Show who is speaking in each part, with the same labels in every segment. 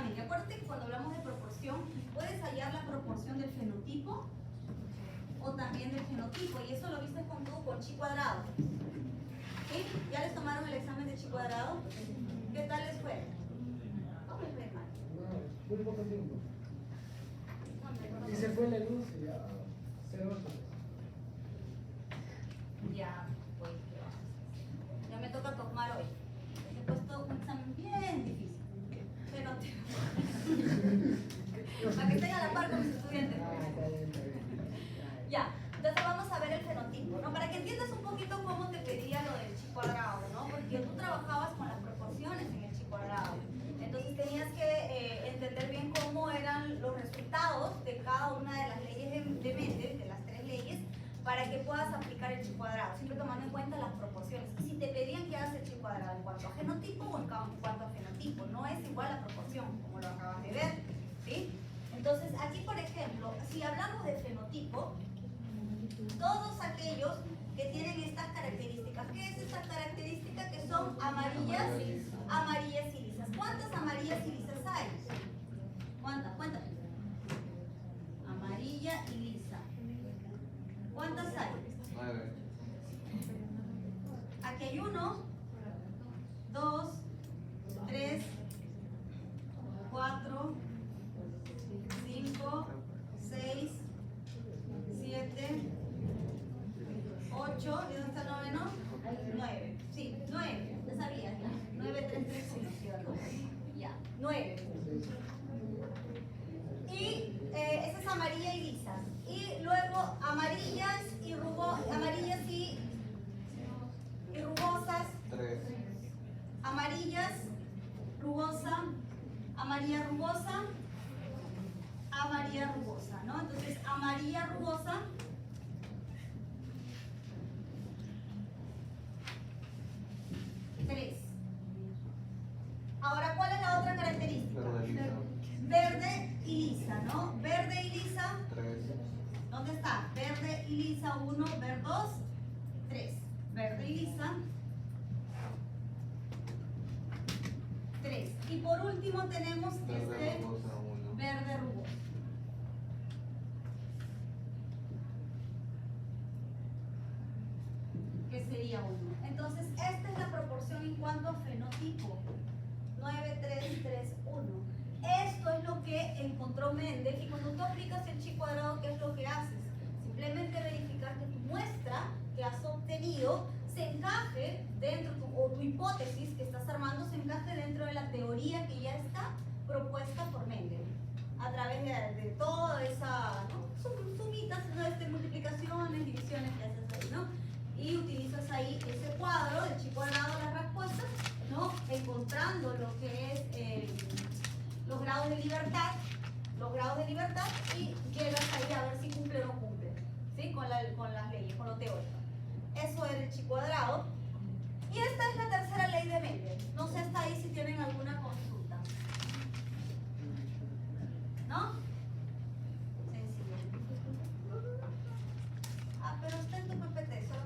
Speaker 1: nuevamente. Acuérdate que cuando hablamos de proporción, puedes hallar la proporción del fenotipo o también del genotipo, y eso lo viste con chi cuadrado. ¿Sí? ¿Ya les tomaron el examen de chi cuadrado? ¿Qué tal les fue? ¿Cómo les fue, mal?
Speaker 2: Muy poco tiempo. Y se fue la luz y ya se va.
Speaker 1: Ya, pues, ya me toca tomar hoy. He puesto un examen bien difícil. Pero para que estén a la par con mis estudiantes. Ya, entonces vamos a ver el fenotipo, ¿no? Para que entiendas un poquito cómo te pedía lo del chi cuadrado, ¿no? Porque tú trabajabas con las proporciones en el chi cuadrado. Entonces tenías que entender bien cómo eran los resultados de cada una de las leyes de Mendel, de las 3 leyes, para que puedas aplicar el chi cuadrado, siempre tomando en cuenta las proporciones. Y si te pedían que hagas el chi cuadrado en cuanto a genotipo o en cuanto a fenotipo, no es igual la proporción, como lo acabas de ver, ¿sí? Entonces, aquí, por ejemplo, si hablamos de fenotipo, todos aquellos que tienen estas características. ¿Qué es esta característica? Que son amarillas y lisas. ¿Cuántas amarillas y lisas hay? ¿Cuántas? Cuéntame. Amarilla y lisa. ¿Cuántas hay?
Speaker 3: 9.
Speaker 1: Aquí hay 1, 2, 3, 4, 5, 6, 7, 8, ¿y dónde está el noveno? 9. Sí, 9. Ya sabías, ya. 9, 3, 3, 1, ¿cierto? Ya, 9. Y esa es amarilla y lisas. Y luego amarillas y rugosas.
Speaker 3: 3.
Speaker 1: Amarillas, rugosa, amarilla rugosa, amarilla rugosa, ¿no? Entonces, amarilla rugosa. Ahora, ¿cuál es la otra característica?
Speaker 3: Verde lisa.
Speaker 1: Verde y lisa, ¿no? Verde y lisa.
Speaker 3: 3.
Speaker 1: ¿Dónde está? Verde y lisa, 1, verde 2, 3. Verde y lisa, 3. Y por último tenemos
Speaker 3: Verde rugosa, 1.
Speaker 1: verde rugoso. Que sería 1. Entonces, esta es la proporción en cuanto a fenotipo. 9, 3, 3, 1. Esto es lo que encontró Mendel, y cuando tú aplicas el chi cuadrado, ¿qué es lo que haces? Simplemente verificar que tu muestra que has obtenido se encaje dentro, o tu hipótesis que estás armando se encaje dentro de la teoría que ya está propuesta por Mendel, a través de toda esa, ¿no? Sumitas, ¿no? Multiplicaciones, divisiones que haces ahí, ¿no? Y utilizas ahí ese cuadro del chi cuadrado de las respuestas, ¿no? Encontrando lo que es los grados de libertad, y llegas ahí a ver si cumple o no cumple, ¿sí? Con las leyes, con lo teórico. Eso es el chi cuadrado. Y esta es la tercera ley de Mendel. No sé hasta ahí si tienen alguna consulta. ¿No? Sencillo. Ah, pero está en tu PPT, solo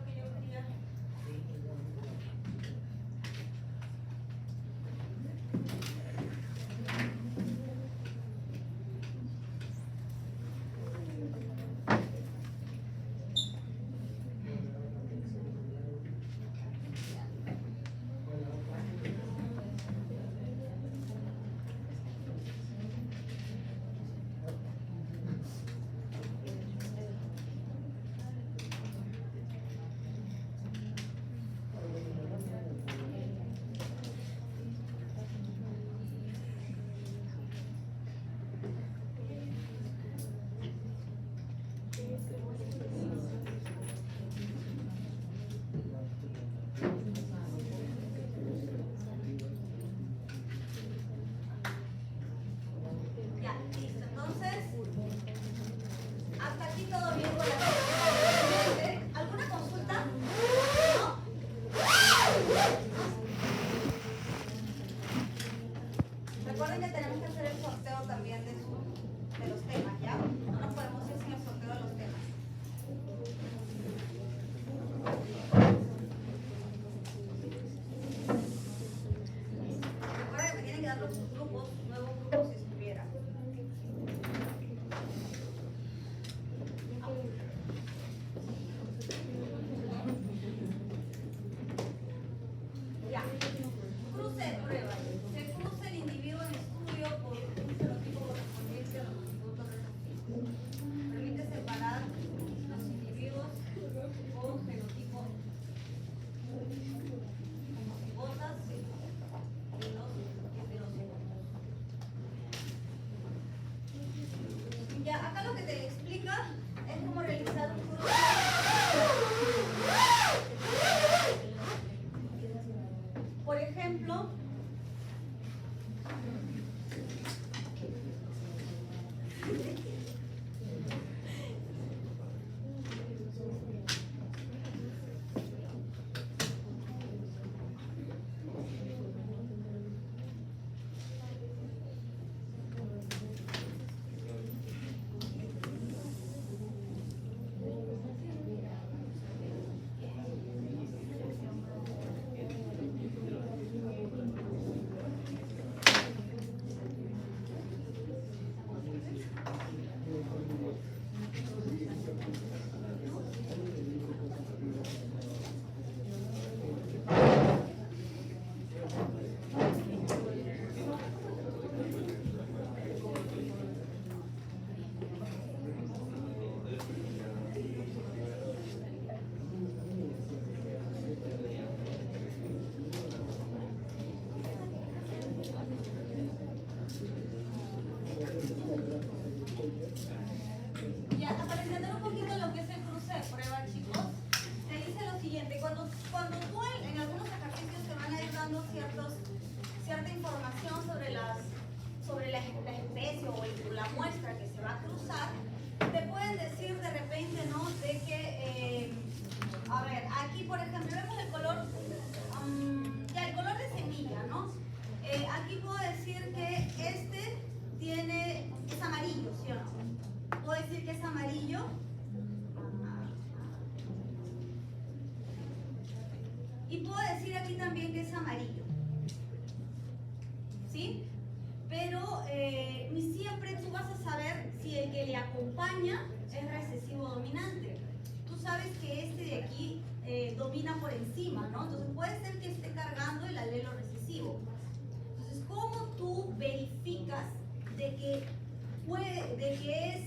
Speaker 1: cuando tú en algunos ejercicios te van a ir dando cierta información sobre la especie o la muestra que se va a cruzar, te pueden decir de repente, ¿no? De que, a ver, aquí por ejemplo vemos el color, ya el color de semilla, ¿no? Aquí puedo decir que este es amarillo, ¿sí o no? Puedo decir que es amarillo. Y puedo decir aquí también que es amarillo. ¿Sí? Pero siempre tú vas a saber si el que le acompaña es recesivo dominante. Tú sabes que este de aquí domina por encima, ¿no? Entonces puede ser que esté cargando el alelo recesivo. Entonces, ¿cómo tú verificas de que es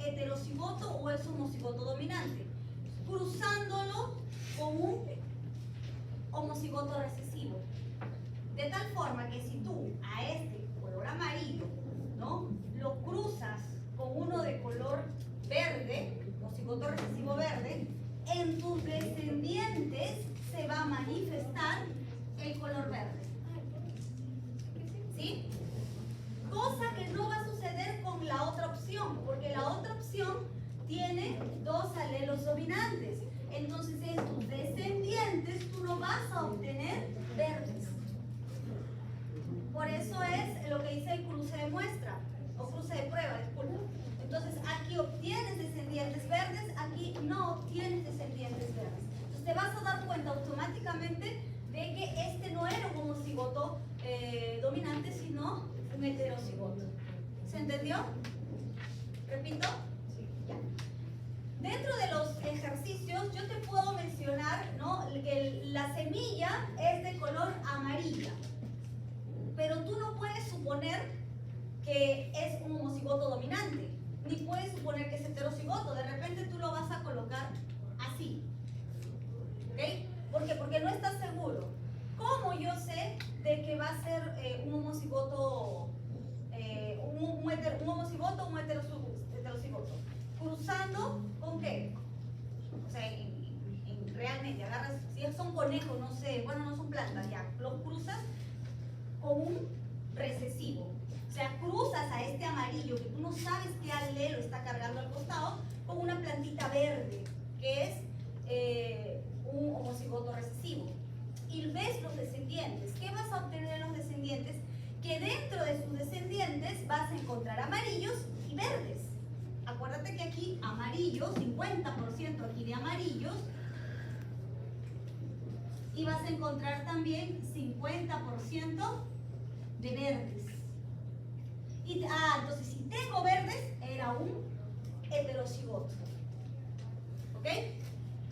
Speaker 1: heterocigoto o es homocigoto dominante? Cruzándolo con un homocigoto recesivo. De tal forma que si tú a este color amarillo, ¿no?, lo cruzas con uno de color verde, homocigoto recesivo verde, en tus descendientes se va a manifestar el color verde. ¿Sí? Cosa que no va a suceder con la otra opción, porque la otra opción tiene dos alelos dominantes. Entonces en tus descendientes tú no vas a obtener verdes. Por eso es lo que dice el cruce de muestra, o cruce de prueba, disculpa. Entonces aquí obtienes descendientes verdes, aquí no obtienes descendientes verdes. Entonces te vas a dar cuenta automáticamente de que este no era un homocigoto dominante, sino un heterocigoto. ¿Se entendió? ¿Repito? Ya. Dentro de los ejercicios yo te puedo mencionar, ¿no?, que la semilla es de color amarilla, pero tú no puedes suponer que es un homocigoto dominante, ni puedes suponer que es heterocigoto. De repente tú lo vas a colocar así, ¿ok? ¿Por qué? Porque no estás seguro. ¿Cómo yo sé de que va a ser un homocigoto, un homocigoto o un heterocigoto? Cruzando con qué? O sea, realmente agarras, si son conejos, no sé, bueno, no son plantas, ya, los cruzas con un recesivo. O sea, cruzas a este amarillo que tú no sabes qué alelo está cargando al costado con una plantita verde que es un homocigoto recesivo. Y ves los descendientes. ¿Qué vas a obtener en los descendientes? Que dentro de sus descendientes vas a encontrar amarillos y verdes. Acuérdate que aquí amarillo, 50% aquí de amarillos, y vas a encontrar también 50% de verdes. Entonces si tengo verdes, era un heterocigoto. ¿Ok?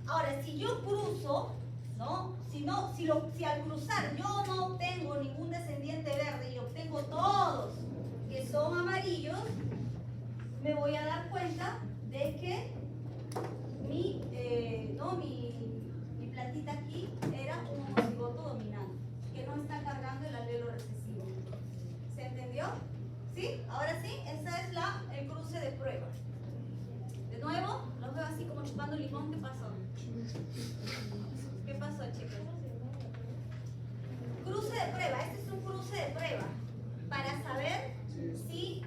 Speaker 1: Ahora, si yo cruzo, ¿no? Si al cruzar yo no obtengo ningún descendiente verde y obtengo todos que son amarillos, me voy a dar cuenta de que mi plantita aquí era un homocigoto dominante, que no está cargando el alelo recesivo. ¿Se entendió? ¿Sí? Ahora sí, esa es el cruce de prueba. De nuevo, los veo así como chupando limón. ¿Qué pasó? ¿Qué pasó, chicos? Cruce de prueba. Este es un cruce de prueba para saber si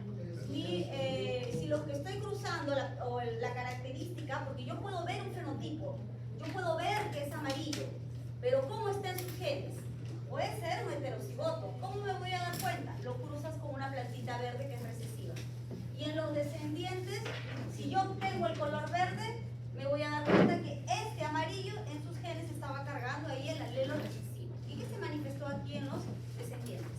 Speaker 1: lo que estoy cruzando o la característica, porque yo puedo ver un fenotipo, yo puedo ver que es amarillo, pero ¿cómo está en sus genes? Puede ser un heterocigoto. ¿Cómo me voy a dar cuenta? Lo cruzas con una plantita verde que es recesiva. Y en los descendientes, si yo obtengo el color verde, me voy a dar cuenta que este amarillo en sus genes estaba cargando ahí el alelo recesivo. ¿Y qué se manifestó aquí en los descendientes?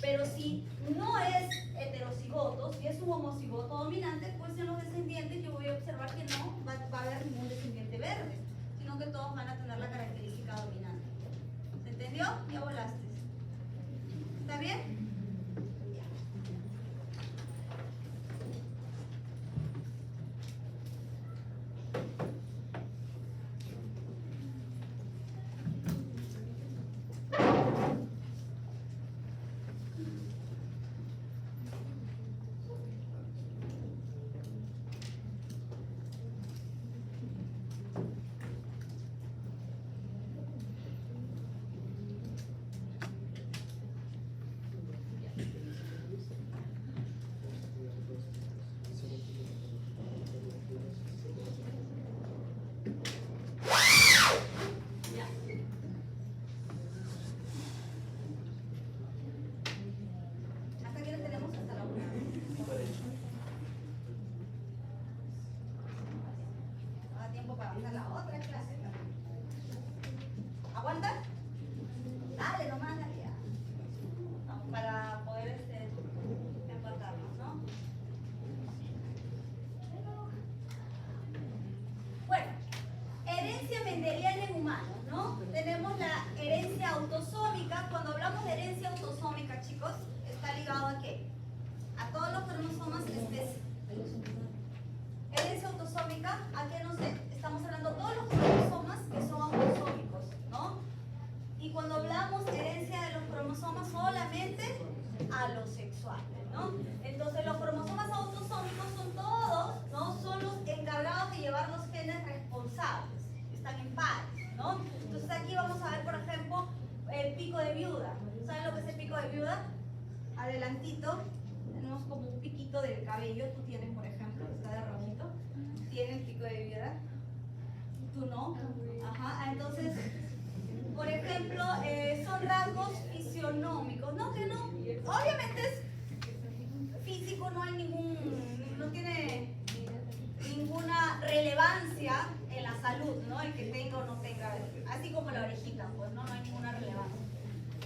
Speaker 1: Pero si no es heterocigoto, si es un homocigoto dominante, pues en los descendientes yo voy a observar que no va a haber ningún descendiente verde, sino que todos van a tener la característica dominante. ¿Se entendió? Ya volaste. ¿Está bien? ¿Aguanta? Dale, nomás, dale ya. Vamos, para poder empatarnos, ¿no? Bueno, herencia mendeliana en humanos, ¿no? Tenemos la herencia autosómica. Cuando hablamos de herencia autosómica, chicos, está ligado a qué? A todos los cromosomas especies. Herencia autosómica, ¿a qué no sé? Estamos hablando de todos los cromosomas que son autosómicos, ¿no? Y cuando hablamos de herencia de los cromosomas, solamente a los sexuales, ¿no? Entonces los cromosomas autosómicos son todos, ¿no? Son los encargados de llevar los genes responsables, están en pares, ¿no? Entonces aquí vamos a ver, por ejemplo, el pico de viuda. ¿Saben lo que es el pico de viuda? Adelantito, tenemos como un piquito del cabello, tú tienes, por ejemplo, está de rojito, tienes pico de viuda, tú no, ajá, entonces, por ejemplo, son rasgos fisionómicos, ¿no? Que no, obviamente es físico, no hay no tiene ninguna relevancia en la salud, ¿no? El que tenga o no tenga, así como la orejita, pues, ¿no? No hay ninguna relevancia.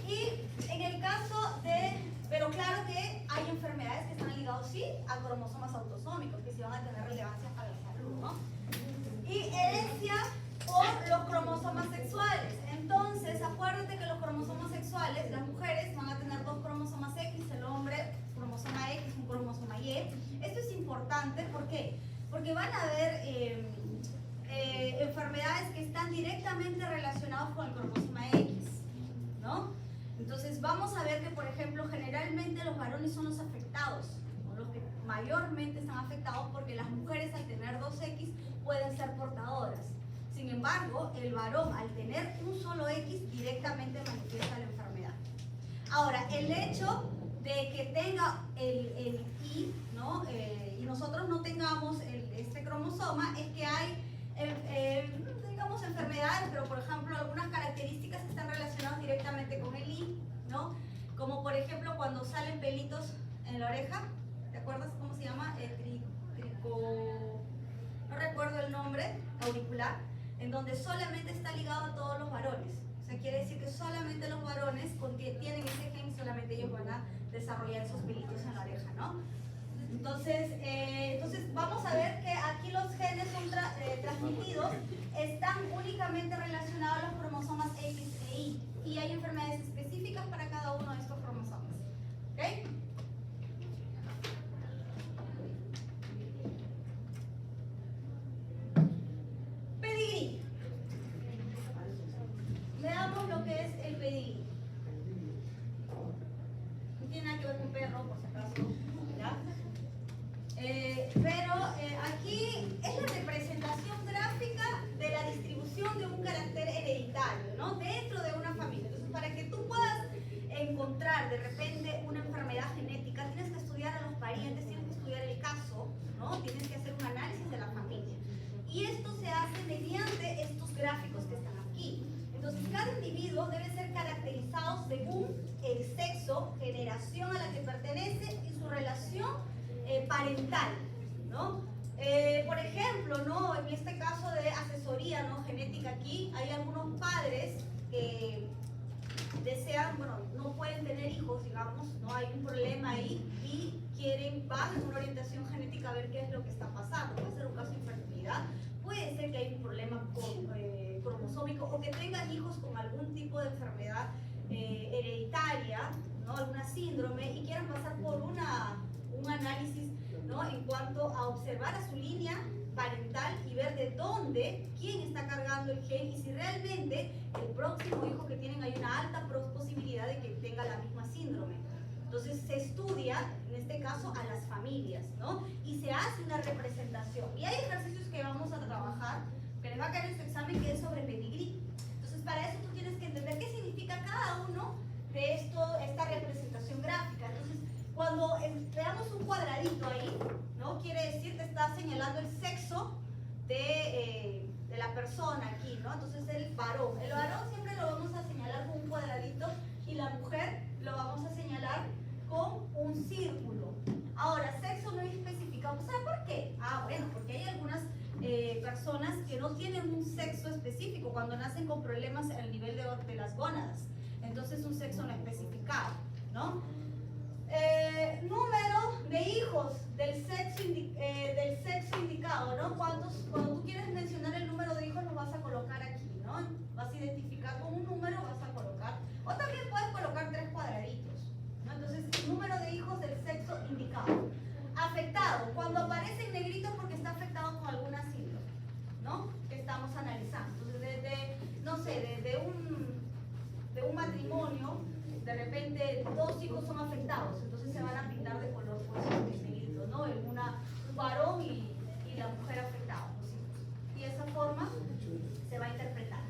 Speaker 1: Y en el caso pero claro que hay enfermedades que están ligadas, sí, a cromosomas autosómicos, que sí van a tener relevancia para la salud, ¿no? Y herencia por los cromosomas sexuales. Entonces, acuérdate que los cromosomas sexuales, las mujeres van a tener 2 cromosomas X, el hombre cromosoma X, un cromosoma Y. Esto es importante, ¿por qué? Porque van a haber enfermedades que están directamente relacionadas con el cromosoma X, ¿no? Entonces vamos a ver que, por ejemplo, generalmente los varones son los afectados, ¿no? Los que mayormente están afectados, porque las mujeres al tener 2X pueden ser portadoras. Sin embargo, el varón al tener un solo X directamente manifiesta la enfermedad. Ahora, el hecho de que tenga el Y, ¿no? Y nosotros no tengamos este cromosoma, es que hay digamos enfermedades, pero por ejemplo algunas características que están relacionadas directamente con el I, ¿no? Como por ejemplo cuando salen pelitos en la oreja, ¿te acuerdas cómo se llama? No recuerdo el nombre, auricular, en donde solamente está ligado a todos los varones. O sea, quiere decir que solamente los varones tienen ese gen y solamente ellos van a desarrollar esos pelitos en la oreja, ¿no? Entonces vamos a ver que aquí los genes son transmitidos, están únicamente relacionados a los cromosomas X e Y, y hay enfermedades específicas para cada uno de estos cromosomas. ¿Ok? Pedigrí. Veamos lo que es el pedigrí. No tiene nada que ver con perro, por si acaso. ¿Ya? Pero aquí es la representación gráfica de la distribución de un carácter hereditario, ¿no? Dentro de una familia. Entonces, para que tú puedas encontrar de repente una enfermedad genética, tienes que estudiar a los parientes, tienes que estudiar el caso, ¿no? Tienes que hacer un análisis de la familia. Y esto se hace mediante estos gráficos que están aquí. Entonces, cada individuo debe ser caracterizado según el sexo, generación a la que pertenece y su relación parental, ¿no? Por ejemplo, ¿no? En este caso de asesoría, ¿no? Genética aquí, hay algunos padres que desean, bueno, no pueden tener hijos, digamos, no hay un problema ahí y van en una orientación genética a ver qué es lo que está pasando. Puede ser un caso de infertilidad, puede ser que hay un problema cromosómico o que tengan hijos con algún tipo de enfermedad hereditaria, ¿no? Alguna síndrome y quieran pasar por un análisis, ¿no? En cuanto a observar a su línea parental y ver de dónde, quién está cargando el gen y si realmente el próximo hijo que tienen hay una alta posibilidad de que tenga la misma síndrome. Entonces se estudia, en este caso, a las familias, ¿no? Y se hace una representación. Y hay ejercicios que vamos a trabajar, que les va a caer en su examen, que es sobre pedigrí. Entonces para eso tú tienes que entender qué significa cada uno de esta representación gráfica. Entonces, cuando veamos un cuadradito ahí, ¿no? Quiere decir que está señalando el sexo de la persona aquí, ¿no? Entonces el varón siempre lo vamos a señalar con un cuadradito y la mujer lo vamos a señalar con un círculo. Ahora, sexo no especificado. ¿Sabe por qué? Bueno, porque hay algunas personas que no tienen un sexo específico. cuando nacen con problemas al nivel de las gónadas. Entonces un sexo no especificado, ¿no? Número de hijos del sexo indicado, ¿no? Cuando tú quieres mencionar el número de hijos, lo vas a colocar aquí, ¿no? Vas a identificar con un número, vas a colocar, o también puedes colocar 3 cuadraditos, ¿no? Entonces, el número de hijos del sexo indicado. Afectado, cuando aparece en negrito es porque está afectado con alguna síndrome, ¿no? Que estamos analizando. Entonces, de un matrimonio, de repente 2 hijos son afectados, entonces se van a pintar de color pues, negrito, ¿no? Un varón y la mujer afectados, los hijos. Y de esa forma se va a interpretar.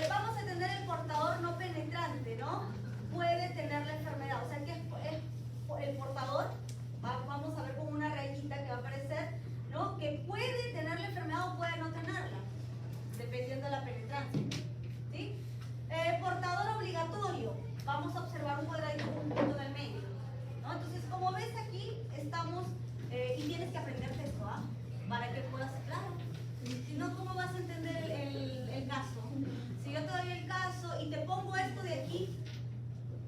Speaker 1: Vamos a tener el portador no penetrante, ¿no? Puede tener la enfermedad, o sea que es el portador, vamos a ver como una rayita que va a aparecer, ¿no? Que puede tener la enfermedad o puede no tenerla, dependiendo de la penetrancia, ¿sí? Portador obligatorio, vamos a observar un cuadradito con un punto en el medio, ¿no? Entonces, como ves aquí, estamos, y tienes que aprenderte esto, ¿ah? Para que puedas, claro, si no, ¿cómo vas a entender el caso? Si yo te doy el caso y te pongo esto de aquí,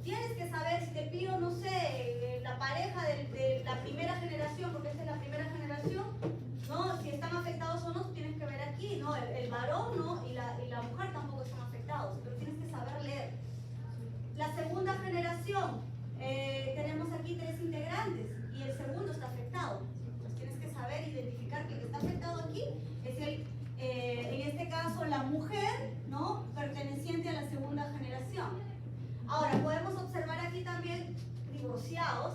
Speaker 1: tienes que saber, si te pido, no sé, la pareja de la primera generación, porque esta es la primera generación, ¿no? Si están afectados o no, tienes que ver aquí, ¿no? El varón, ¿no? Y la mujer tampoco están afectados, pero tienes que saber leer. La segunda generación, tenemos aquí 3 integrantes y el segundo está afectado. Entonces tienes que saber identificar que el que está afectado aquí es en este caso, la mujer, ¿no? Perteneciente a la segunda generación. Ahora, podemos observar aquí también divorciados,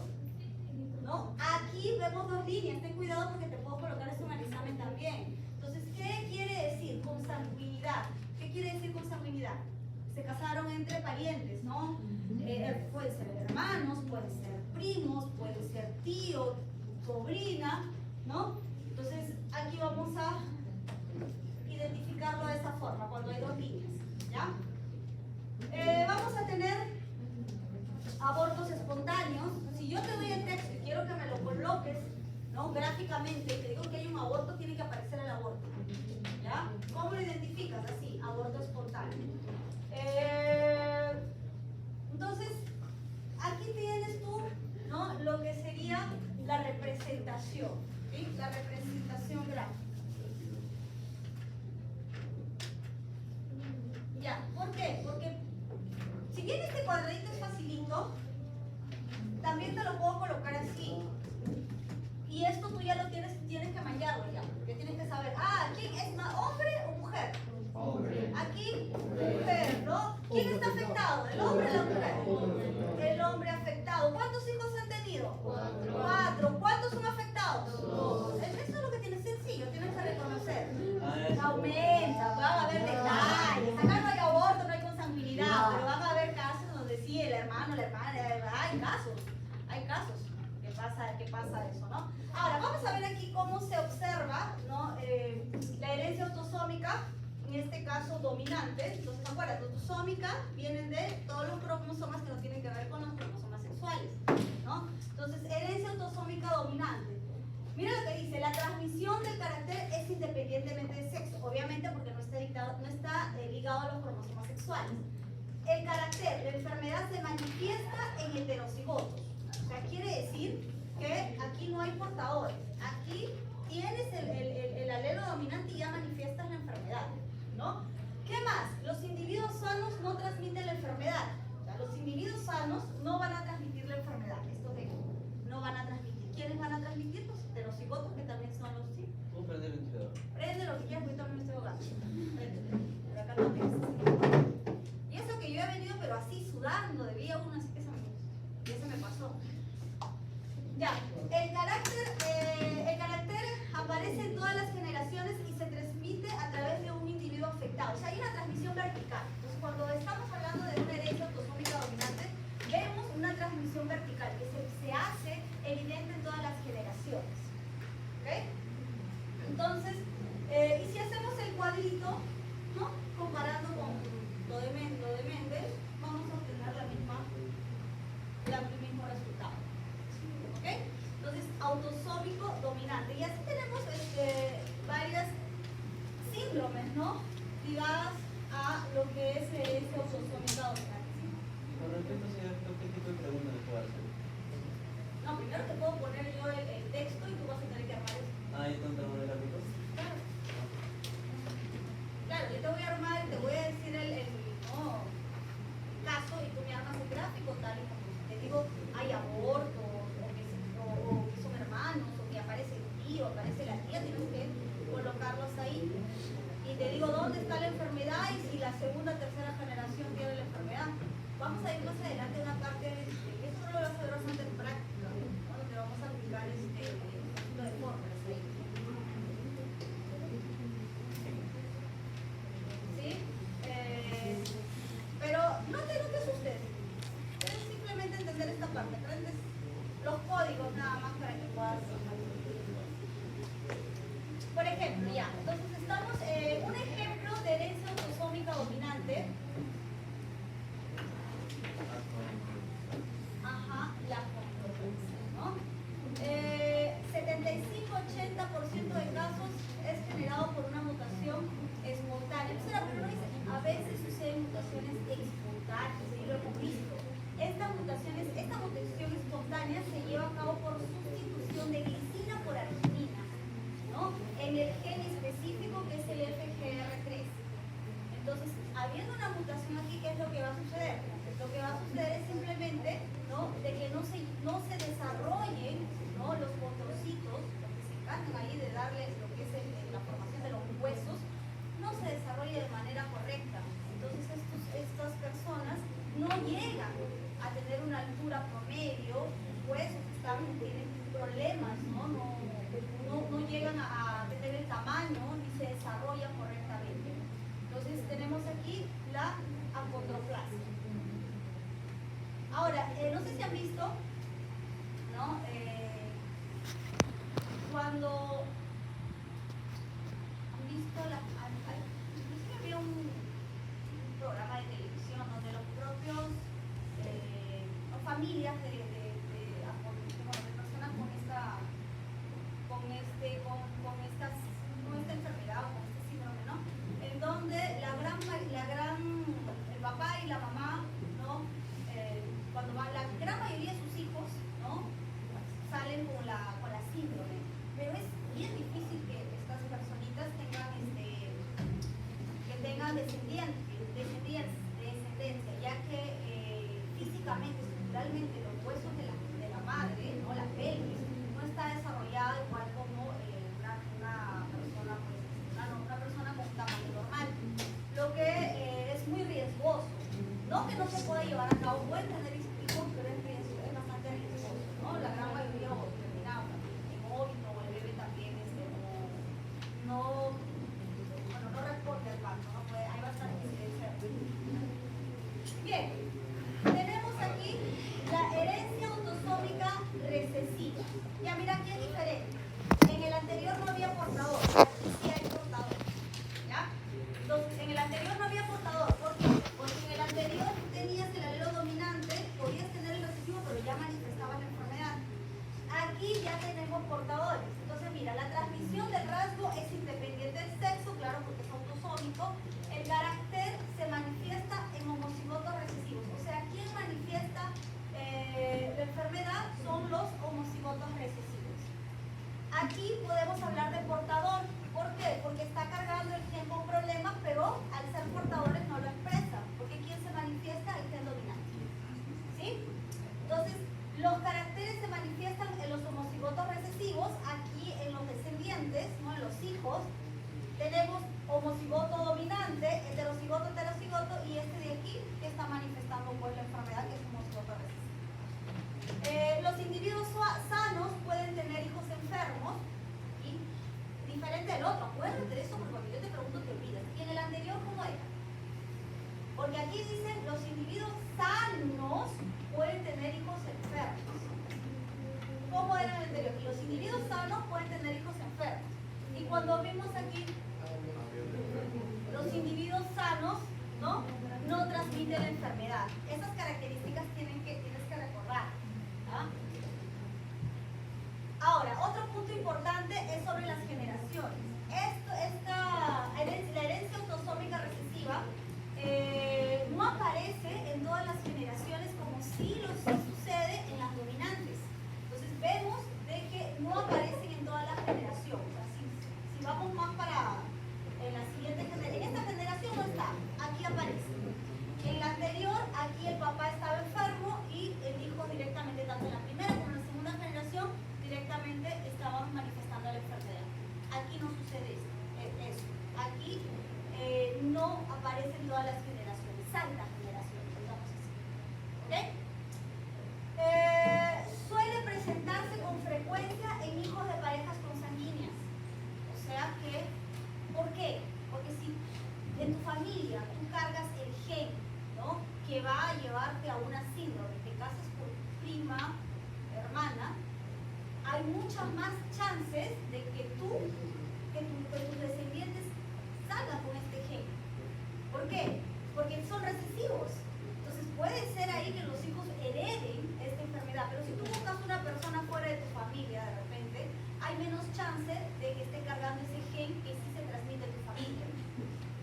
Speaker 1: ¿no? Aquí vemos 2 líneas, ten cuidado porque te puedo colocar esto en el examen también. Entonces, ¿qué quiere decir consanguinidad? ¿Qué quiere decir consanguinidad? Se casaron entre parientes, ¿no? Pueden ser hermanos, pueden ser primos, pueden ser tío, sobrina, ¿no? Entonces, aquí vamos a identificarlo de esa forma, cuando hay 2 líneas, ¿ya? Vamos a tener abortos espontáneos. Si yo te doy el texto y quiero que me lo coloques, ¿no? Gráficamente, te digo que hay un aborto, tiene que aparecer el aborto, ¿ya? ¿Cómo lo identificas? Así, aborto espontáneo. Entonces, aquí tienes tú, ¿no? Lo que sería la representación, ¿sí? La representación gráfica. Ya, ¿por qué? Porque si bien este cuadradito es facilito, también te lo puedo colocar así. Y esto tú ya lo tienes que manjarlo ya, porque tienes que saber, ¿quién es más, hombre o mujer?
Speaker 3: Hombre.
Speaker 1: Aquí, mujer, ¿no? ¿Quién está afectado? ¿El hombre o la mujer? El hombre afectado. ¿Cuántos hijos han tenido? 4. ¿Cuántos son afectados? 2. Eso es lo que tienes sencillo, tienes que reconocer. Aumenta, van a haber detalles. Acá no hay aborto, no hay consanguinidad, pero van a haber casos donde sí, el hermano, la hermana, hay casos que pasa eso, ¿no? Ahora, vamos a ver aquí cómo se observa, ¿no? La herencia autosómica, en este caso dominante. Entonces, acuérdate, autosómica vienen de todos los cromosomas que no tienen que ver con los cromosomas sexuales, ¿no? Entonces, herencia autosómica dominante. Mira lo que dice, la transmisión del carácter es independientemente de sexo, obviamente porque no está ligado a los cromosomas sexuales. El carácter, la enfermedad se manifiesta en heterocigotos. O sea, quiere decir que aquí no hay portadores. Aquí tienes el alelo dominante y ya manifiestas la enfermedad, ¿no? ¿Qué más? Los individuos sanos no transmiten la enfermedad. O sea, los individuos sanos no van a transmitir la enfermedad. Esto de no van a transmitir. ¿Quiénes van a transmitir? Los heterocigotos, que también son los sí.
Speaker 3: ¿Cómo prender el ventilador?
Speaker 1: Prende lo que quieras, porque también me estoy ahogando. Por acá no tienes. Y eso que yo he venido, pero así sudando, debía uno, así que ya se me pasó. Ya, el carácter aparece en todas las generaciones y se transmite a través de un individuo afectado. O sea, hay una transmisión vertical. Entonces, cuando estamos hablando de una herencia autosómica dominante, vemos una transmisión vertical que se hace evidente en todas las generaciones. ¿Ok? Entonces, y si hacemos el cuadrito, ¿no? Comparando con lo de Mendel, vamos a obtener el mismo resultado. ¿Ok? Entonces, autosómico dominante. Y así tenemos varias síndromes, ¿no? Ligadas lo que es herencia autosómica dominante.
Speaker 3: Con respecto a esto, ¿qué tipo de preguntas le puedo hacer?
Speaker 1: No, primero te puedo poner yo el texto y tú vas a tener que armar eso.
Speaker 3: Ah, ¿y entonces armar el árbitro?
Speaker 1: Claro. Claro, yo te voy a armar, te voy a decir el caso y tú me armas el gráfico tal y como te digo, hay abortos o que son hermanos o que aparece el tío, aparece la tía, tienes que colocarlos ahí. Y te digo dónde está la enfermedad y si la segunda o tercera generación tiene la enfermedad. Vamos a ir más adelante a una parte, esto no lo vas a ver bastante en práctica, ¿no? Donde vamos a aplicar el conjunto de fórmulas ahí. ¿Sí? Pero no te asustes, debes simplemente entender esta parte, aprendes los códigos nada más para que puedas. Por ejemplo, ya, entonces estamos, un ejemplo de herencia autosómica dominante. Ajá, la controversia, ¿no? 75-80% de casos es generado por una mutación espontánea. Entonces la persona dice, a veces suceden mutaciones espontáneas, y lo hemos visto. Esta mutación espontánea se lleva a cabo por sustitución de glicina por arginina, ¿no? En el gen específico que es el FGR3. Entonces, habiendo una mutación aquí, ¿qué es lo que va a suceder? Lo que va a suceder es simplemente, ¿no?, de que no se desarrollen, ¿no?, los controcitos, los que se encargan ahí de darles lo que es la formación de los huesos, no se desarrolle de manera correcta. Entonces, estas personas no llegan a tener una altura promedio, sus huesos tienen problemas, no llegan a tener el tamaño ni se desarrollan correctamente. Entonces tenemos aquí la acondroplasia. Ahora, no sé si han visto, ¿no? Cuando han visto inclusive había un programa de televisión donde los propios familias de personas con esta enfermedad o con este síndrome, ¿no? En donde el papá y la mamá, ¿no? Cuando la gran mayoría de sus hijos, ¿no?, salen con la síndrome, pero es bien difícil que estas personitas tengan descendencia, ya que físicamente, estructuralmente, los huesos de la madre, ¿no?, la pelvis, no está desarrollada igual como una persona con tamaño normal, lo que es muy riesgoso. No que no se pueda llevar a cabo, pueden tener hijos, pero es bastante riesgoso, ¿no? La gran mayoría termina en óbito o el bebé también no responde al parto, ¿no? Hay bastante incidencia. Bien, tenemos aquí la herencia autosómica recesiva. Ya mira, aquí es diferente. En el anterior no había portador, aquí sí hay portador. ¿Ya? Entonces, en el anterior no había portador. ¿Por qué? Porque en el anterior tenías el alelo dominante, podías tener el recesivo, pero ya manifestabas la enfermedad. Aquí ya tenemos portadores. Entonces, mira, la transmisión del rasgo es independiente del sexo, claro, porque es autosómico. El carácter se manifiesta en homocigotos recesivos. O sea, ¿quién manifiesta la enfermedad? Son los homocigotos recesivos. Aquí podemos hablar de portador. ¿Por qué? Porque está cargando el gen con problemas, pero al ser portadores no lo expresa. Porque ¿quién se manifiesta? El gen dominante. ¿Sí? Entonces, los caracteres se manifiestan en los homocigotos recesivos. Aquí en los descendientes, ¿no?, en los hijos, tenemos homocigoto dominante, heterocigoto, y este de aquí que está manifestando pues la enfermedad, que es homocigoto recesivo. Los individuos sanos pueden tener hijos enfermos, ¿sí?, diferente del otro. Acuérdate de eso, porque cuando yo te pregunto te olvidas. ¿Y en el anterior cómo era? Porque aquí dicen los individuos sanos pueden tener hijos enfermos. ¿Cómo era en el anterior? Y los individuos sanos pueden tener hijos enfermos. Y cuando vimos aquí, los individuos sanos, ¿no?, no transmiten la enfermedad. Esas características tienes que recordar. ¿Ah? Ahora, otro punto importante es sobre las generaciones. La herencia autosómica recesiva todas las generaciones como sí lo sucede en las dominantes. Entonces vemos de que no aparecen en todas las generaciones. O sea, si vamos más para en la siguiente generación, en esta generación no está, aquí aparece. En la anterior, aquí el papá estaba enfermo y el hijo directamente, tanto en la primera como en la segunda generación, directamente estaban manifestando la enfermedad. Aquí no sucede eso. Aquí no aparecen todas las generaciones, salta generaciones, digamos así. ¿Ok? Suele presentarse con frecuencia en hijos de parejas consanguíneas. O sea que, ¿por qué? Porque si en tu familia tú cargas el gen, ¿no?, que va a llevarte a una síndrome, te casas con tu prima, hermana, hay muchas más chances de que tus descendientes salgan con este gen. ¿Por qué? Porque son recesivos. Entonces puede ser ahí que los hijos hereden esta enfermedad, pero si tú buscas una persona fuera de tu familia de repente, hay menos chance de que esté cargando ese gen que sí se transmite en tu familia.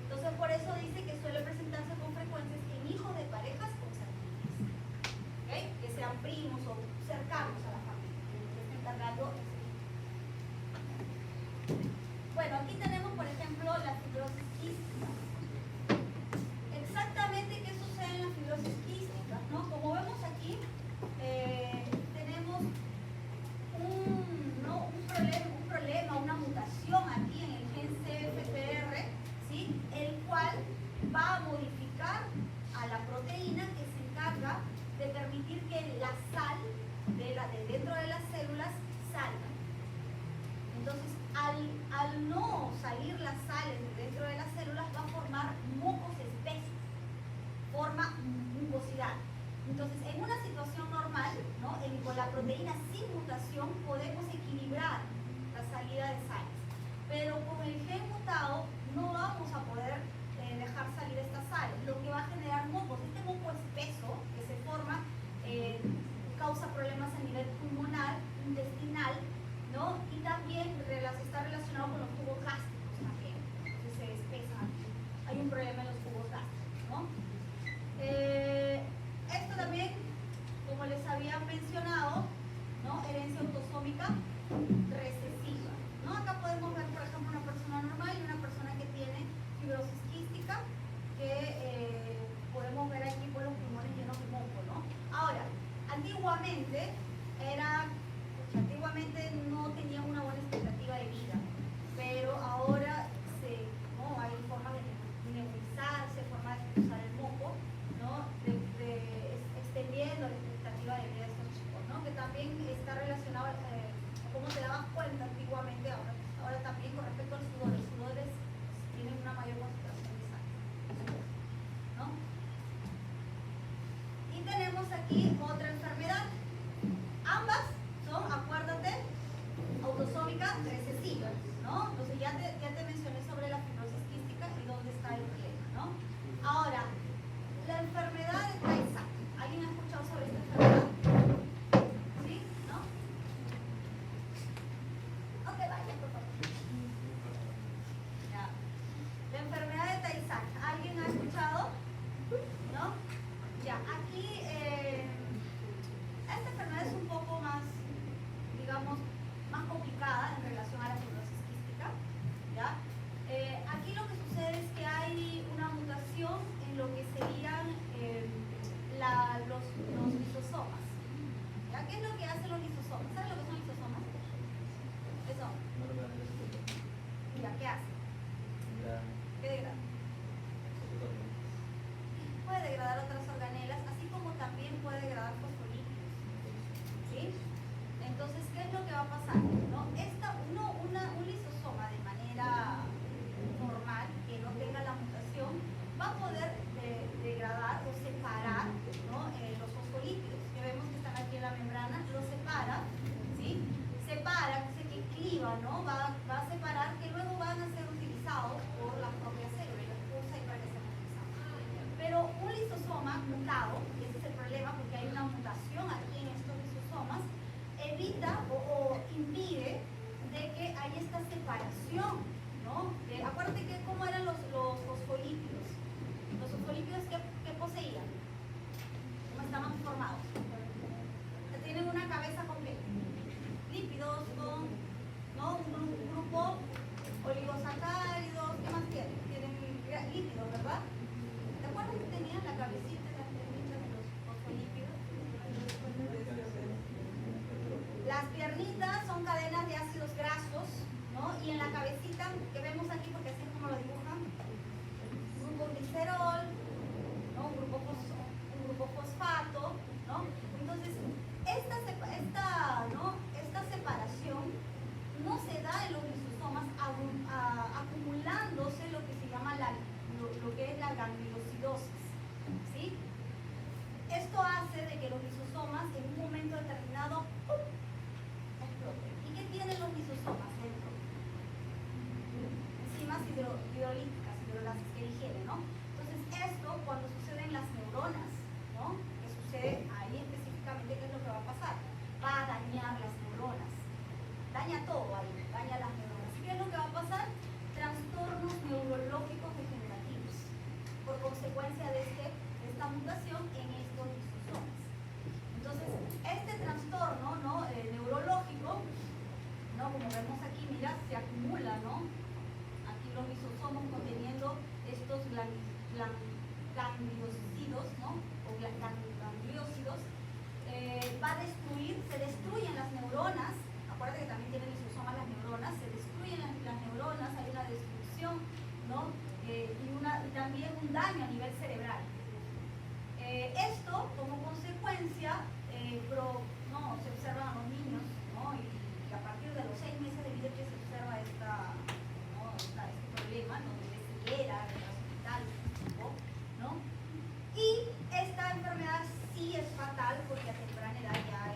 Speaker 1: Entonces por eso dice que suele presentarse con frecuencia en hijos de parejas consanguíneas, ¿okay?, que sean primos o cercanos a la familia, que estén cargando ese gen. Bueno, aquí tenemos por ejemplo la fibrosis quística. Exactamente qué sucede en la fibrosis quística, ¿no? Como vemos aquí, tenemos un problema, una mutación aquí en el gen CFTR, ¿sí?, el cual va a modificar a la proteína que se encarga de permitir que la sal de dentro de las células salga. Entonces, al no salir las sales de dentro de las células, va a formar mocos espesos, forma mucosidad. Entonces, en una situación normal, ¿no?, con la proteína sin mutación, podemos equilibrar la salida de sales. Pero con el gen mutado, no vamos a poder dejar salir estas sales, lo que va a generar mocos. Este moco espeso que se forma causa problemas a nivel pulmonar, intestinal, ¿no?, y también está relacionado con los tubos gástricos también, que se espesan. Hay un problema en los tubos gástricos, ¿no? Esto también, como les había mencionado, ¿no?, herencia autosómica recesiva, ¿no? Acá podemos ver, por ejemplo, una persona normal y una persona que tiene fibrosis quística, que podemos ver aquí por los pulmones llenos de moco, ¿no? Ahora, antiguamente no tenían una buena expectativa de vida, pero ahora hay formas de nebulizarse, formas de usar el moco, ¿no?, extendiendo la expectativa de vida de estos chicos, ¿no?, que también está relacionado a cómo se daban cuenta antiguamente, ahora también con respecto al sudor. Los sudores tienen una mayor concentración de sangre, ¿no? Y tenemos aquí otra enfermedad. Ambas son, acuérdate, autosómicas recesivas, ¿no? Entonces ya te mencioné sobre la fibrosis quística y dónde está el problema, ¿no? Ahora, la enfermedad de Tay-Sachs. ¿Alguien ha escuchado sobre esta enfermedad? ¿Sí? ¿No? Ok, vaya, por favor. Ya. La enfermedad de Tay-Sachs. ¿Alguien ha escuchado? ¿No? Ya, aquí esta enfermedad es un poco más, digamos, más complicada en relación a la fibrosis quística, ¿ya? Aquí lo que sucede es que hay una mutación en lo que serían los lisosomas, ¿ya? ¿Qué es lo que hacen los lisosomas? ¿Saben lo que son lisosomas? ¿Qué son? Mira, ¿qué hacen? ¿Qué degradan? Puede degradar otras organelas, así como también puede degradar fosfolípidos, ¿sí? Entonces, ¿qué es lo que va a pasar? ¿No? Un lisosoma de manera normal, que no tenga la mutación, va a poder degradar o separar, ¿no?, los fosfolípidos, que vemos que están aquí en la membrana, los separa, ¿sí? Separa, dice que cliva, ¿no? Va a separar, que luego van a ser utilizados por la propia célula y los pulsa y para que sean utilizados. Pero un lisosoma mutado, y ese es el problema porque hay una mutación aquí en estos lisosomas, evita o impide de que haya esta separación, ¿no? Acuérdate que cómo eran los fosfolípidos. Los fosfolípidos que poseían formados. Tienen una cabeza completa. Lípidos con, ¿no? un grupo oligosacáridos. ¿Qué más tienen? Tienen lípidos, ¿verdad? ¿Te acuerdas que tenían la cabecita y las piernitas de los fosfolípidos? Las piernitas son cadenas de ácidos grasos, ¿no? Y en la cabecita que vemos aquí, porque así es como lo dibujan, grupo glicerol, ¿no? un grupo fosfato, ¿no? Entonces, esta separación no se da en los lisosomas acumulándose lo que se llama lo que es la gangliosidosis, ¿sí? Esto hace de que los lisosomas en un momento determinado ¡pum!, exploten. ¿Y qué tienen los lisosomas dentro? Enzimas hidrolíticas, hidrolases que digieren, ¿no? Entonces esto cuando sucede en las neuronas, ¿no? Que sucede ahí específicamente, ¿qué es lo que va a pasar? Va a dañar las neuronas. Daña todo ahí, daña las neuronas. ¿Y qué es lo que va a pasar? Trastornos neurológicos degenerativos por consecuencia de esta mutación en estos lisosomas. Entonces, este trastorno, ¿no? Neurológico, ¿no? Como vemos aquí, mira, se acumula, ¿no? Aquí los lisosomos conteniendo estos gangliosidos, ¿no? O gangliósidos, va a destruir, se destruyen las neuronas. Acuérdate que también tienen lisosomas las neuronas, se destruyen las neuronas, hay una destrucción, ¿no? Y también un daño a nivel cerebral. Esto, como consecuencia, se observan a los niños, ¿no? Y a partir de los 6 meses de vida que se observa este problema, ¿no? De ceguera, de hospital, ¿no? Y esta enfermedad sí es fatal porque a temprana edad ya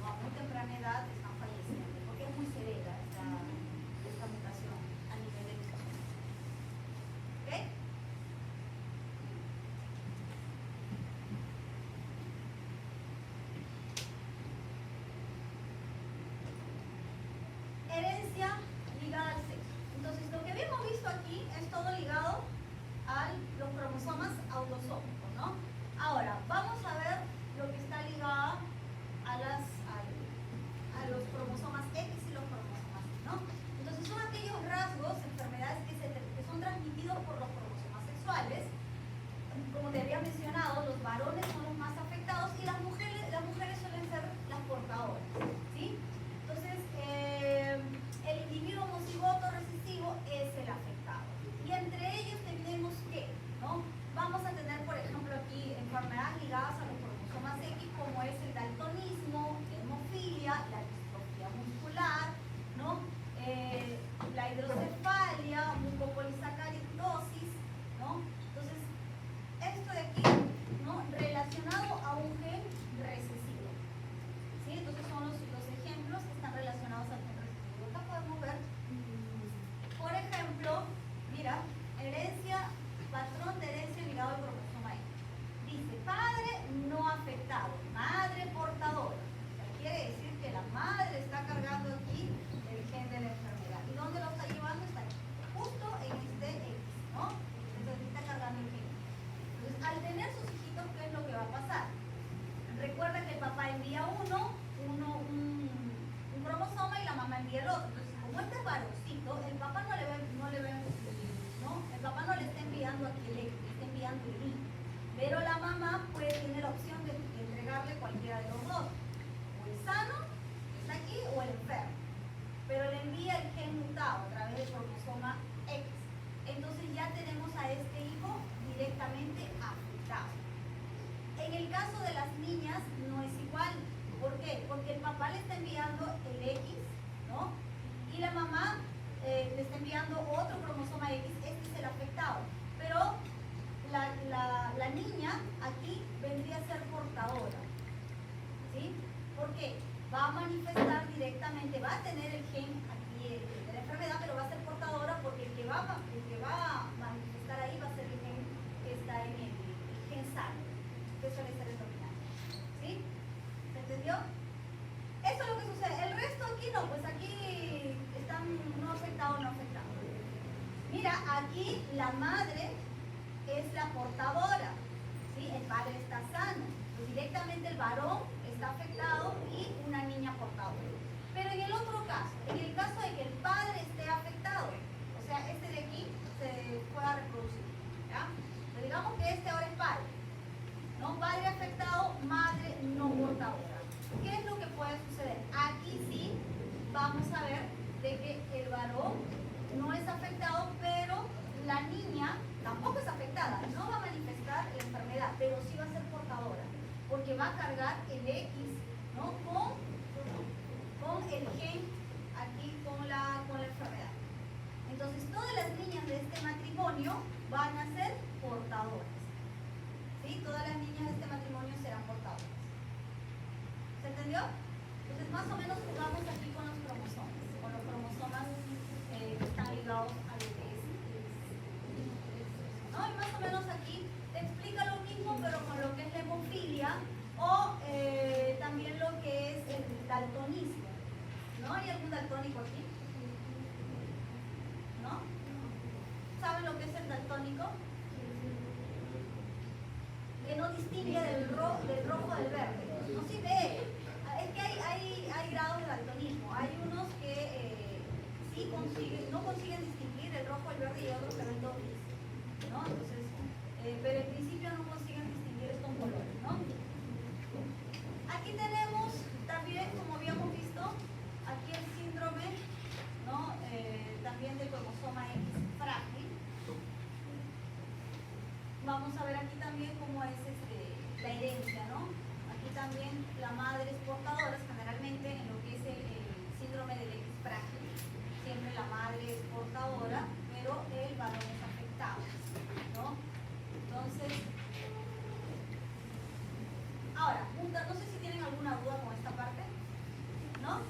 Speaker 1: a muy temprana edad están falleciendo, porque es muy severa esta mutación a nivel de lisosoma. ¿Ok? Herencia ligada al sexo. Entonces, lo que habíamos visto aquí es todo ligado a los cromosomas autosómicos, ¿no? Ahora, vamos a ver lo que está ligado a los cromosomas X y los cromosomas Y, ¿no? Entonces, son aquellos rasgos, enfermedades que son transmitidos por los cromosomas sexuales. Como te había mencionado, los varones son los más afectados y las mujeres suelen ser las portadoras, ¿sí? Entonces, el individuo homocigoto recesivo es el afectado. Y entre ellos tenemos que, ¿no? Vamos a tener, por ejemplo, aquí enfermedades ligadas a los cromosomas X, como es el daltonismo, la hemofilia, la distrofia muscular, ¿no? La hidrocefalia, mucopolisacaridosis, ¿no? Entonces, esto de aquí, ¿no? Relacionado a un gen recesivo, ¿sí? Entonces son los ejemplos que están relacionados al gen recesivo. Acá podemos ver, por ejemplo, mira, patrón de herencia ligado al cromosoma X. Dice, padre no afectado, madre portadora. O sea, quiere decir que la madre está cargando aquí el gen de la enfermedad. ¿Y dónde lo está llevando? Está aquí, justo en este X, ¿no? Entonces está cargando el gen. Entonces, al tener sus hijitos, ¿qué es lo que va a pasar? Recuerda que el papá envía un cromosoma y la mamá envía el otro. Entonces, como este es varoncito, el papá no le ve, ¿no? El papá no le está enviando aquí el X, le está enviando el Y. Pero la mamá tiene la opción de entregarle cualquiera de los dos. O el sano, que está aquí, o el enfermo. Pero le envía el gen mutado a través del cromosoma X. Entonces ya tenemos a este hijo directamente afectado. En el caso de las niñas no es igual. ¿Por qué? Porque el papá le está enviando el X, ¿no? Y la mamá le está enviando otro cromosoma X, este es el afectado. Pero la niña aquí vendría a ser portadora, ¿sí? ¿Por qué? Va a manifestar directamente, va a tener el gen aquí de la enfermedad, pero va a ser portadora porque el que va a manifestar ahí va a ser el gen que está en el gen sano, que suele ser el dominante, ¿sí? ¿Se entendió? Eso es lo que sucede. El resto aquí no, pues aquí están no afectados, no afectados. Mira, aquí la madre es la portadora, ¿sí? El padre está solamente el varón está afectado y una niña portadora. Pero en el otro caso, en el caso de que el padre esté afectado, o sea, este de aquí se pueda reproducir, ¿ya? Pero digamos que este ahora es padre, ¿no? Padre afectado, madre no portadora. ¿Qué es lo que puede suceder? Aquí sí vamos a ver de que el varón no es afectado, pero la niña tampoco es afectada, no va a manifestar la enfermedad, pero sí va a ser portadora, porque va a cargar el X, ¿no? con el gen aquí, con la enfermedad. Entonces, todas las niñas de este matrimonio van a ser portadoras. ¿Sí? Todas las niñas de este matrimonio serán portadoras. ¿Se entendió? Entonces, más o menos jugamos aquí con los cromosomas que están ligados al ETS. ¿No? Y más o menos aquí te explica lo mismo, pero con lo que es la hemofilia o también lo que es el daltonismo. ¿No? ¿Hay algún daltónico aquí? ¿No? ¿Saben lo que es el daltónico? Que no distingue del rojo del verde. No se ve. Es que hay grados de daltonismo. Hay unos que sí no consiguen distinguir el rojo, el verde y otros que ven todo gris, ¿no? Entonces, pero en principio no consiguen distinguir estos colores, ¿no? Aquí tenemos también, como habíamos visto, aquí el síndrome, ¿no? También del cromosoma X frágil. Vamos a ver aquí también cómo es la herencia, ¿no? Aquí también la madre es portadora, generalmente en lo que es el síndrome del X frágil. Siempre la madre es portadora, pero el varón es afectado, ¿no? Entonces, ahora, no sé si tienen alguna duda con esta parte, ¿no?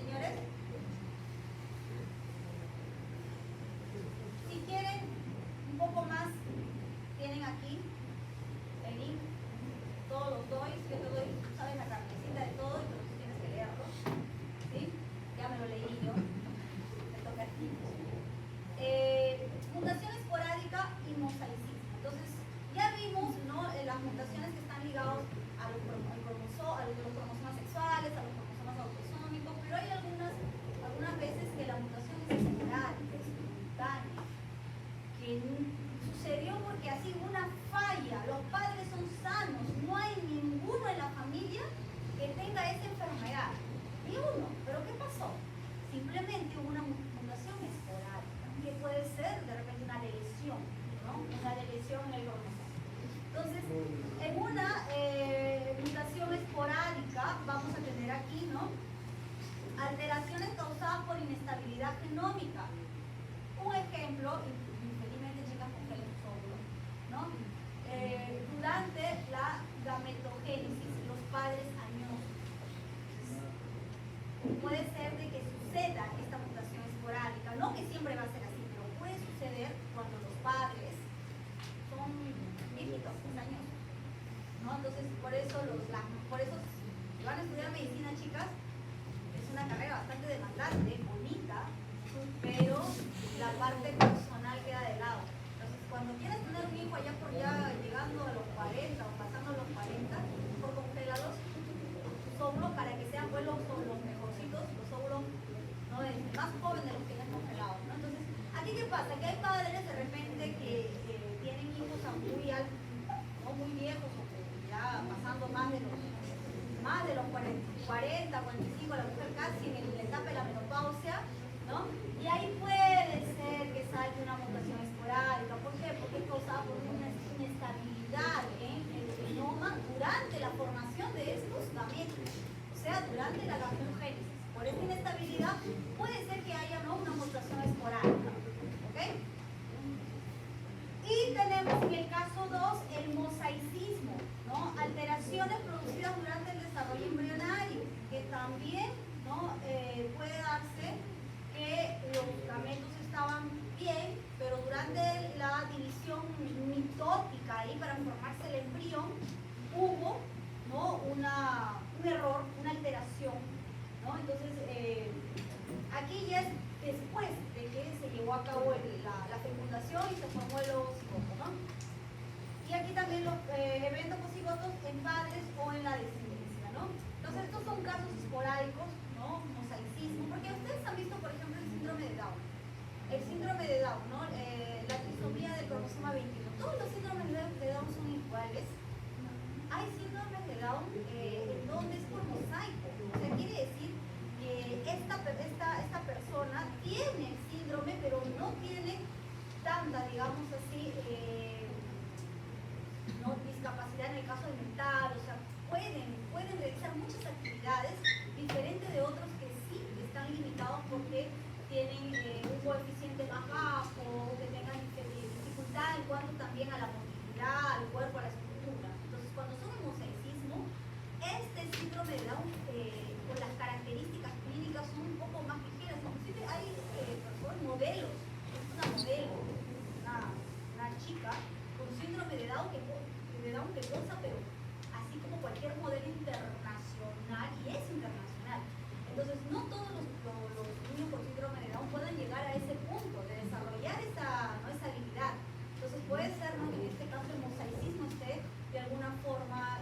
Speaker 1: Señores, si quieren un poco más, tienen aquí el link, todos los doy, yo te doy, sabes, la carnecita de todo, pero tú tienes que leerlo, ¿sí? Ya me lo leí yo, me toca a ti. Mutación esporádica y mosaicismo. Entonces, ya vimos, ¿no? Las mutaciones que están ligadas a los cromosomas sexuales, a los cromosomas autosómicos, pero hay algunas veces que la mutación es esporádica, es simultánea, que sucedió porque así una falla, los padres son sanos, no hay ninguno en la familia que tenga esa enfermedad, ni uno, pero ¿qué pasó? Simplemente hubo una mutación esporádica, que puede ser de repente una lesión, ¿no? Una lesión en el cromosoma. Entonces, en una mutación esporádica vamos a tener aquí, ¿no? Alteraciones causadas por inestabilidad genómica. Un ejemplo, infelizmente chicas congelan sus óvulos, ¿no? Durante la gametogénesis, los padres añosos. Puede ser de que suceda esta mutación esporádica, no que siempre va a ser así, pero puede suceder cuando los padres son viejitos, añosos, ¿no? Entonces, por eso si van a estudiar medicina, chicas, es una carrera bastante demandante, bonita, pero la parte personal queda de lado. Entonces, cuando quieras tener un hijo allá por allá, llegando a los 40 o pasando los 40, por congélalos sus óvulos para que sean pues, los mejorcitos, los óvulos, ¿no? Más jóvenes de los que tienes congelados, ¿no? Entonces, ¿aquí qué pasa? Que hay padres de repente que tienen hijos muy altos, no muy viejos, o que ya pasando más de los 40, 45, la mujer casi en la etapa de la menopausia, ¿no? Y ahí puede ser que salga una mutación esporádica. ¿Por qué? Porque es causada por una inestabilidad en el genoma durante la formación de estos gametos, o sea, durante la gametogénesis. Por esta inestabilidad puede ser que haya, ¿no? Una mutación esporádica, ¿ok? Y tenemos en el caso 2 el mosaicismo, ¿no? Alteraciones producidas durante el desarrollo embrionario, que también, ¿no? Puede darse que los gametos estaban bien, pero durante la división mitótica ahí para formarse el embrión hubo, ¿no? un error, una alteración, ¿no? Entonces aquí ya es después de que se llevó a cabo la fecundación y se formó el oocigoto, ¿no? Y aquí también los eventos cocigotos en padres o en la descendencia, ¿no? Entonces estos son casos esporádicos, ¿no? Mosaicismo, porque ustedes han visto, por ejemplo, el síndrome de Down. El síndrome de Down, ¿no? La trisomía del cromosoma 21. Todos los síndromes de Down son iguales. Hay síndromes de Down en donde es por mosaico. O sea, quiere decir que esta persona tiene el síndrome, pero no tiene tanta, digamos así, ¿no? discapacidad en el caso de mental. O sea, pueden realizar muchas actividades diferentes de otros que sí están limitados porque tienen un coeficiente más bajo, o que tengan dificultad en cuanto también a la motilidad, al cuerpo, a la estructura. Entonces, cuando son en mosaicismo, este síndrome de Down, con las características clínicas son un poco más ligeras. Inclusive hay personas, modelos, es una modelo, una chica con síndrome de Down que goza, pero así como cualquier modelo internacional, y es internacional. Entonces, no todos los niños con síndrome de Down pueden llegar a ese punto de desarrollar esa habilidad. Entonces, puede ser, ¿no?, que en este caso el mosaicismo esté de alguna forma